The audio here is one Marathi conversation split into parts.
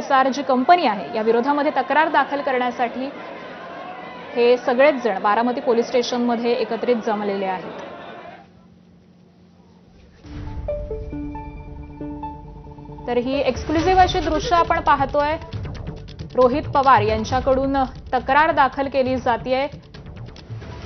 SR जी कंपनी आहे या विरोधामध्ये तक्रार दाखल करण्यासाठी हे सगळेच जण बारामती पोलीस स्टेशनमध्ये एकत्रित जमलेले आहेत। तर ही एक्सक्लुझिव्ह अशी दृश्य आपण पाहतोय। रोहित पवार यांच्याकडून तक्रार दाखल केली जातेय।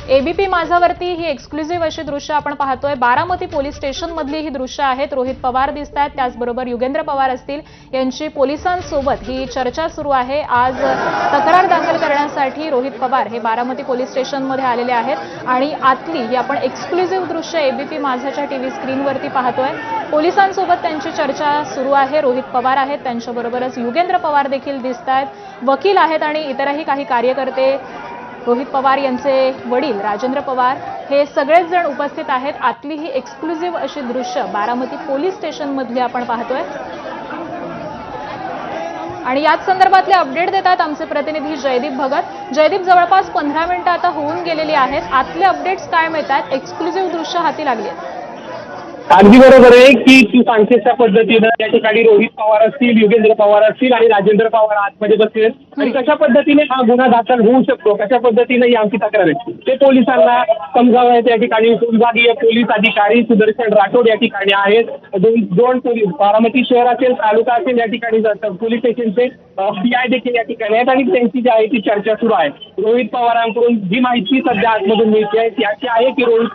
एबीपी माझावरती ही एक्सक्लुझिव्ह अशी दृश्य आपण पाहतोय। बारामती पोलीस स्टेशन मधली ही दृश्य आहेत। रोहित पवार दिसत आहेत, त्याचबरोबर युगेंद्र पवार असतील, यांची पोलिसांसोबत ही चर्चा सुरू आहे। आज तक्रार दाखल करण्यासाठी रोहित पवार हे बारामती पोलीस स्टेशनमध्ये आलेले आहेत आणि आतली ही आपण एक्सक्लुझिव्ह दृश्य एबीपी माझाच्या टीव्ही स्क्रीनवरती पाहतोय। पोलिसांसोबत त्यांची चर्चा सुरू आहे। रोहित पवार आहेत, त्यांच्याबरोबरच युगेंद्र पवार देखील दिसत आहेत, वकील आहेत आणि इतरही काही कार्यकर्ते, रोहित पवार यांचे वडील राजेंद्र पवार हे सगळेच जण उपस्थित आहेत। आतली ही एक्सक्लुझिव्ह अशी दृश्य बारामती पोलीस स्टेशन मधली आपण पाहतोय आणि याच संदर्भातले अपडेट देतात आमचे प्रतिनिधी जयदीप भगत। जयदीप, जवळपास 15 मिनिटं आता होऊन गेलेली आहेत, आतले अपडेट्स काय मिळतात? एक्सक्लुझिव्ह दृश्य हाती लागली आहेत। अगदी बरोबर आहे की तू सांगतेस त्या पद्धतीनं त्या ठिकाणी रोहित पवार असतील, युगेंद्र पवार असतील आणि राजेंद्र पवार आतमध्ये बसले आणि कशा पद्धतीने हा गुन्हा दाखल होऊ शकतो, कशा पद्धतीने ही आमची तक्रार आहे ते पोलिसांना समजावं। त्या ठिकाणी विभागीय पोलीस अधिकारी सुदर्शन राठोड या ठिकाणी आहेत। दोन पोलीस, बारामती शहर असेल, तालुका असेल, या ठिकाणी पोलीस स्टेशनचे PI देखील या ठिकाणी आहेत आणि त्यांची जी आहे ती चर्चा सुरू आहे। रोहित पवारांकडून जी माहिती सध्या आतमधून मिळते आहे ती अशी आहे की रोहित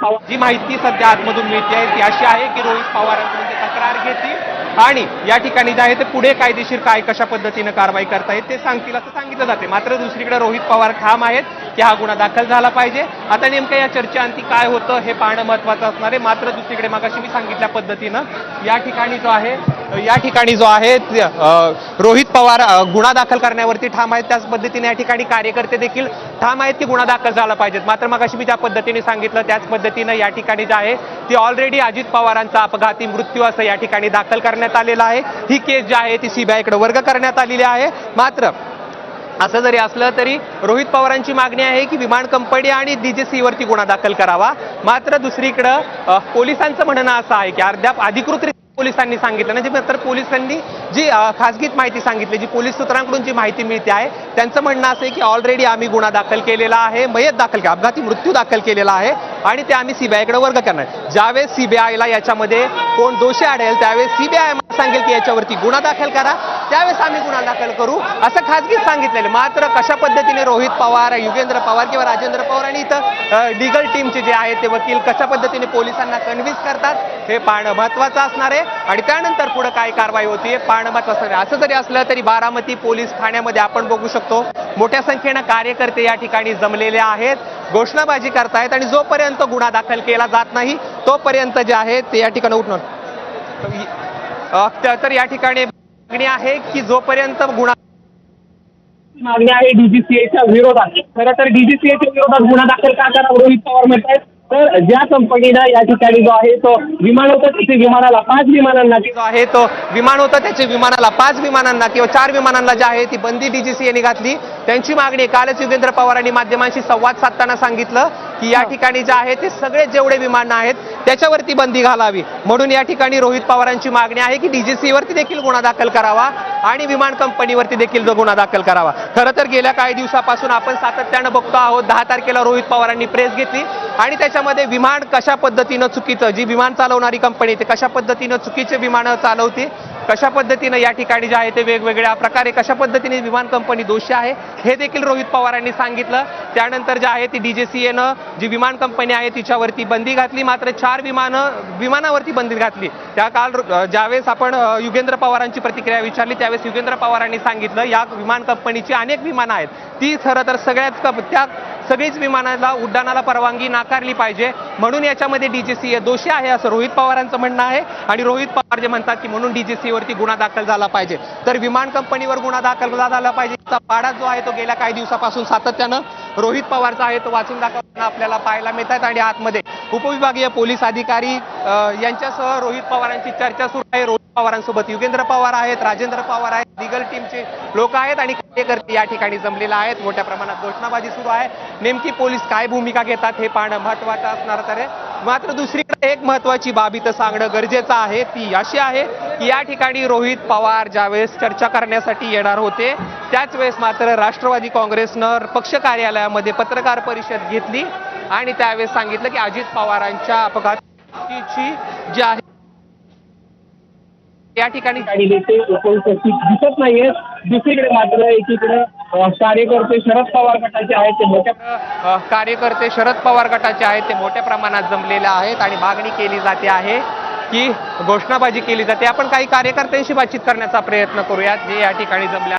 पवारांकडून ते तक्रार घेतील आणि या ठिकाणी जे आहे ते पुढे कायदेशीर काय कशा पद्धतीने कारवाई करता येईल ते सांगतील असं सांगितलं जाते। मात्र दुसरीकडे रोहित पवार ठाम आहेत की हा गुन्हा दाखल झाला पाहिजे। आता नेमकं या चर्चेअंती काय होतं हे पाहणं महत्त्वाचं असणार आहे। मात्र दुसरीकडे मगाशी मी सांगितल्या पद्धतीनं या ठिकाणी जो आहे रोहित पवार गुन्हा दाखल करण्यावरती ठाम आहेत, त्याच पद्धतीने या ठिकाणी कार्यकर्ते देखील ठाम आहेत की गुन्हा दाखल झाला पाहिजे। मात्र मगाशी मी ज्या पद्धतीने सांगितलं त्याच पद्धतीनं या ठिकाणी जे आहे ती ऑलरेडी अजित पवारांचा अपघाती मृत्यू असं या ठिकाणी दाखल करण्यात आलेला आहे। ही केस जी आहे ती CBI कडे वर्ग करण्यात आलेली आहे। मात्र असं जरी असलं तरी रोहित पवारांची मागणी आहे की विमान कंपनी आणि DGC वरती गुन्हा दाखल करावा। मात्र दुसरीकडं पोलिसांचं म्हणणं असं आहे की अद्याप अधिकृत पोलिसांनी सांगितलं नाही, तर पोलिसांनी जी खासगीत माहिती सांगितली, जी पोलीस सूत्रांकडून जी माहिती मिळते आहे त्यांचं म्हणणं असं आहे की ऑलरेडी आम्ही गुन्हा दाखल केलेला आहे, अपघाती मृत्यू दाखल केलेला आहे आणि ते आम्ही CBI कडे वर्ग करणार। ज्यावेळेस CBIला याच्यामध्ये कोण दोषी आढळेल त्यावेळेस CBI सांगेल की याच्यावरती गुन्हा दाखल करा, त्यावेळेस आम्ही गुन्हा दाखल करू असं खासगीत सांगितलेलं। मात्र कशा पद्धतीने रोहित पवार, युगेंद्र पवार किंवा राजेंद्र पवार आणि इथं लीगल टीमचे जे आहेत ते वकील कशा पद्धतीने पोलिसांना कन्व्हिन्स करतात हे पाहणं महत्त्वाचं असणार आहे आणि त्यानंतर पुढे काय कारवाई होती हे पाहणं महत्त्वाचं आहे। असं जरी असलं तरी बारामती पोलीस ठाण्यामध्ये आपण बघू शकतो मोठ्या संख्येनं कार्यकर्ते या ठिकाणी जमलेले आहेत, घोषणाबाजी करतायत आणि जोपर्यंत गुन्हा दाखल केला जात नाही तोपर्यंत जे आहे ते या ठिकाणी उठणार। तर या ठिकाणी मागणी आहे की जोपर्यंत मागणी आहे DGCAच्या विरोधात। खरं तर DGCAच्या विरोधात गुन्हा दाखल का करावा रोहित पवार म्हणतात, तर ज्या कंपनीला या ठिकाणी जो आहे तो विमान होतं त्याचे विमानाला 5 विमानांना जो आहे तो विमान होतं त्याचे विमानाला 5 विमानांना किंवा 4 विमानांना जी आहे ती बंदी DGCAने घातली। त्यांची मागणी कालच युगेंद्र पवारांनी माध्यमांशी संवाद साधताना सांगितलं की या ठिकाणी जे आहे ते सगळे जेवढे विमान आहेत त्याच्यावरती बंदी घालावी। म्हणून या ठिकाणी रोहित पवारांची मागणी आहे की DGC वरती देखील गुन्हा दाखल करावा आणि विमान कंपनीवरती देखील गुन्हा दाखल करावा। खरं तर गेल्या काही दिवसापासून आपण सातत्यानं बघतो आहोत 10 तारखेला रोहित पवारांनी प्रेस घेतली आणि त्याच्यामध्ये विमान कशा पद्धतीनं चुकीचं, जी विमान चालवणारी कंपनी ते कशा पद्धतीनं चुकीचे विमानं चालवते, कशा पद्धतीनं या ठिकाणी जे आहे ते वेगवेगळ्या प्रकारे कशा पद्धतीने विमान कंपनी दोषी आहे हे देखील रोहित पवारांनी सांगितलं। त्यानंतर जे आहे ती DGCAनं जी विमान कंपनी आहे तिच्यावरती बंदी घातली, मात्र 4 विमानावरती बंदी घातली। त्या काल ज्यावेळेस आपण युगेंद्र पवारांची प्रतिक्रिया विचारली त्यावेळेस युगेंद्र पवारांनी सांगितलं या विमान कंपनीची अनेक विमानं आहेत, ती खरं तर सगळीच विमानाला उड्डाणाला परवानगी नाकारली पाहिजे, म्हणून याच्यामध्ये DGCA दोषी आहे असं रोहित पवारांचं म्हणणं आहे। आणि रोहित पवार जे म्हणतात की म्हणून DGCA वरती गुन्हा दाखल झाला पाहिजे, तर विमान कंपनीवर गुन्हा दाखल झाला पाहिजे पाडा जो आहे तो गेल्या काही दिवसापासून सातत्यानं रोहित पवारचा आहे तो वाचून दाखवताना आपल्याला पाहायला मिळतात आणि आतमध्ये उपविभागीय पोलीस अधिकारी यांच्यासह रोहित पवारांची चर्चा सुरू आहे। रोहित पवारांसोबत युगेंद्र पवार आहेत, राजेंद्र पवार आहेत, लीगल टीमचे लोक आहेत आणि कार्यकर्ते या ठिकाणी जमलेले आहेत। मोठ्या प्रमाणात घोषणाबाजी सुरू आहे। नेमकी पोलीस काय भूमिका घेतात हे पाहणं महत्त्वाचं असणार आहे। मात्र दुसरीकडे एक महत्वाची बाब इथं सांगणं गरजेचं आहे, ती अशी आहे की या ठिकाणी रोहित पवार ज्यावेळेस चर्चा करण्यासाठी येणार होते त्याच वेळेस मात्र राष्ट्रवादी काँग्रेसनं पक्ष कार्यालयामध्ये पत्रकार परिषद घेतली आणि त्यावेळेस सांगितलं की अजित पवारांच्या अपघाताची जी आहे या ठिकाणी दिसत नाहीये. दुसरीकडे मात्र एकीकडे कार्यकर्ते शरद पवार गटाचे आहेत ते मोठ्या प्रमाणात जमलेले आहेत आणि मागणी केली जाते आहे की घोषणाबाजी केली जाते. आपण काही कार्यकर्त्यांशी बातचीत करण्याचा प्रयत्न करूयात जे या ठिकाणी जमले